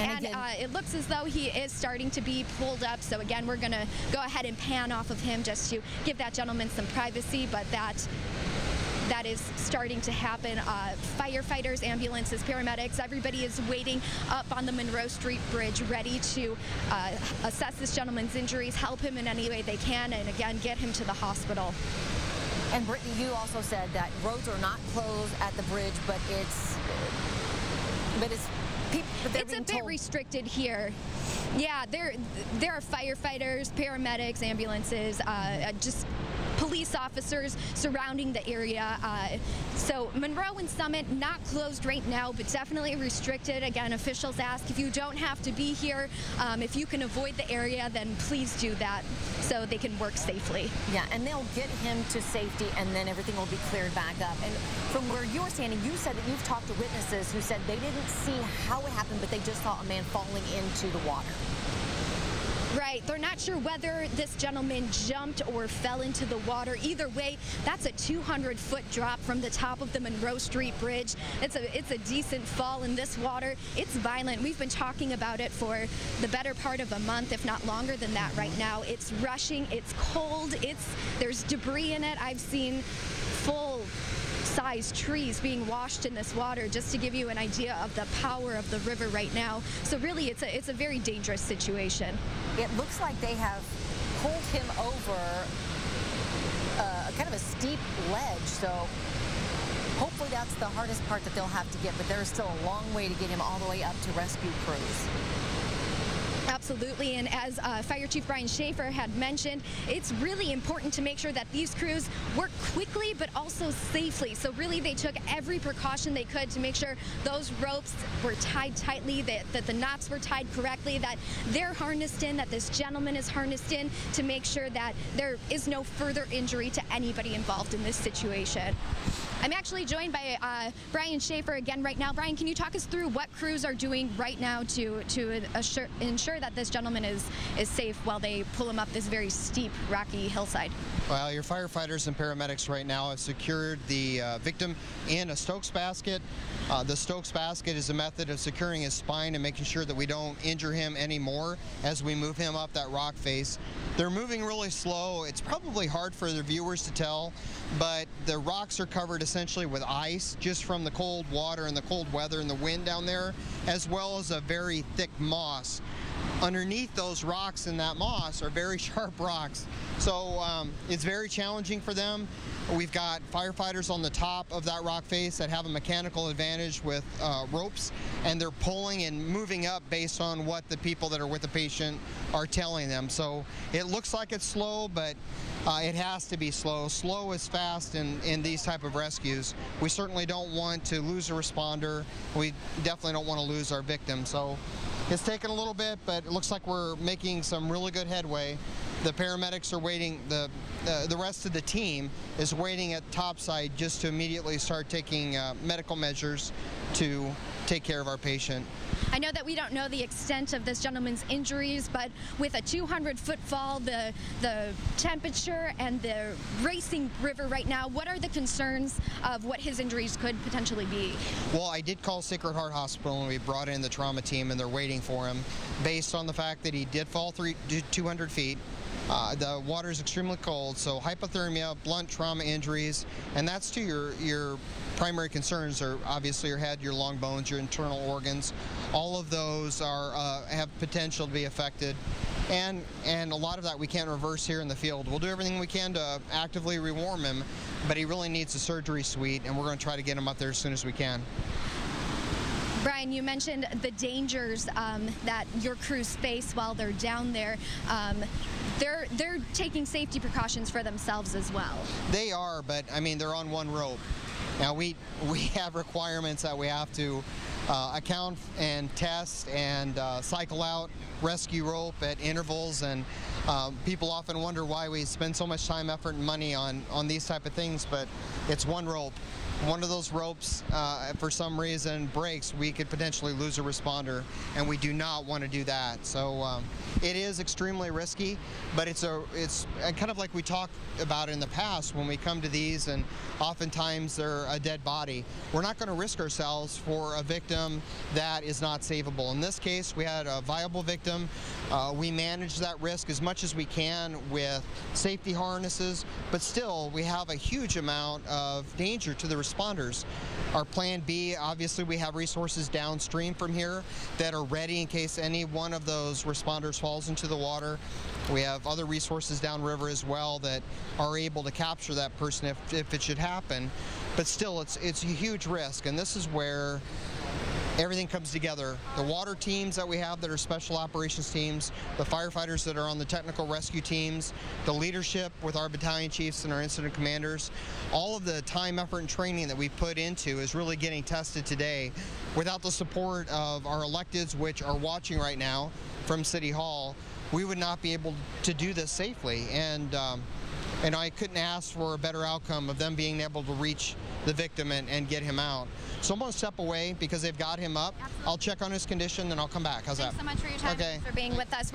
And it looks as though he is starting to be pulled up. So again, we're going to go ahead and pan off of him just to give that gentleman some privacy, but that is starting to happen. Firefighters, ambulances, paramedics, everybody is waiting up on the Monroe Street Bridge, ready to assess this gentleman's injuries, help him in any way they can, and again, get him to the hospital. And Brittany, you also said that roads are not closed at the bridge, but it's a bit restricted here. Yeah, there are firefighters, paramedics, ambulances, just police officers surrounding the area. So Monroe and Summit not closed right now, but definitely restricted. Again, officials ask if you don't have to be here, if you can avoid the area, then please do that so they can work safely. Yeah, and they'll get him to safety, and then everything will be cleared back up. And from where you were standing, you said that you've talked to witnesses who said they didn't see how it happened, but they just saw a man falling into the water. Right. They're not sure whether this gentleman jumped or fell into the water. Either way, that's a 200-foot drop from the top of the Monroe Street Bridge. It's a decent fall in this water. It's violent. We've been talking about it for the better part of a month, if not longer than that right now. It's rushing. It's cold. There's debris in it. I've seen full-size trees being washed in this water, just to give you an idea of the power of the river right now. So really, it's a very dangerous situation. It looks like they have pulled him over kind of a steep ledge, so hopefully that's the hardest part that they'll have to get, but there's still a long way to get him all the way up to rescue crews. Absolutely, and as Fire Chief Brian Schaefer had mentioned, it's really important to make sure that these crews work quickly but also safely. So really they took every precaution they could to make sure those ropes were tied tightly, that the knots were tied correctly, that they're harnessed in, that this gentleman is harnessed in, to make sure that there is no further injury to anybody involved in this situation. I'm actually joined by Brian Schaefer again right now. Brian, can you talk us through what crews are doing right now to ensure that this gentleman is safe while they pull him up this very steep, rocky hillside? Well, your firefighters and paramedics right now have secured the victim in a Stokes basket. The Stokes basket is a method of securing his spine and making sure that we don't injure him anymore as we move him up that rock face. They're moving really slow. It's probably hard for the viewers to tell, but the rocks are covered essentially with ice just from the cold water and the cold weather and the wind down there, as well as a very thick moss. Underneath those rocks and that moss are very sharp rocks. So it's very challenging for them. We've got firefighters on the top of that rock face that have a mechanical advantage with ropes, and they're pulling and moving up based on what the people that are with the patient are telling them. So it looks like it's slow, but it has to be slow. Slow is fast in these type of rescues. We certainly don't want to lose a responder. We definitely don't want to lose our victim. So it's taken a little bit, but it looks like we're making some really good headway. The paramedics are waiting, the rest of the team is waiting at topside just to immediately start taking medical measures to take care of our patient. I know that we don't know the extent of this gentleman's injuries, but with a 200-foot fall, the temperature and the racing river right now, what are the concerns of what his injuries could potentially be? Well, I did call Sacred Heart Hospital, and we brought in the trauma team, and they're waiting for him based on the fact that he did fall 200 feet. The water is extremely cold, so hypothermia, blunt trauma injuries, and that's to your primary concerns are obviously your head, your long bones, your internal organs. All of those have potential to be affected, and a lot of that we can't reverse here in the field. We'll do everything we can to actively rewarm him, but he really needs a surgery suite, and we're going to try to get him up there as soon as we can. Brian, you mentioned the dangers that your crews face while they're down there. They're taking safety precautions for themselves as well. They are, but I mean, they're on one rope. Now we have requirements that we have to account and test and cycle out rescue rope at intervals, and people often wonder why we spend so much time, effort, and money on these type of things, but it's one rope. One of those ropes, for some reason, breaks, we could potentially lose a responder, and we do not want to do that. So It is extremely risky, but it's kind of like we talked about in the past when we come to these, and oftentimes they're a dead body. We're not going to risk ourselves for a victim that is not savable. In this case, we had a viable victim. We managed that risk as much as we can with safety harnesses, but still we have a huge amount of danger to the responders. Our plan B, obviously we have resources downstream from here that are ready in case any one of those responders falls into the water. We have other resources downriver as well that are able to capture that person if it should happen. But still, it's a huge risk, and this is where everything comes together. The water teams that we have that are special operations teams, the firefighters that are on the technical rescue teams, the leadership with our battalion chiefs and our incident commanders, all of the time, effort, and training that we've put into is really getting tested today. Without the support of our electeds, which are watching right now from City Hall, we would not be able to do this safely. And I couldn't ask for a better outcome of them being able to reach the victim and get him out. So I'm going to step away because they've got him up. Absolutely. I'll check on his condition, and I'll come back. How's that? Thanks so much for your time. Okay. Thanks for being with us.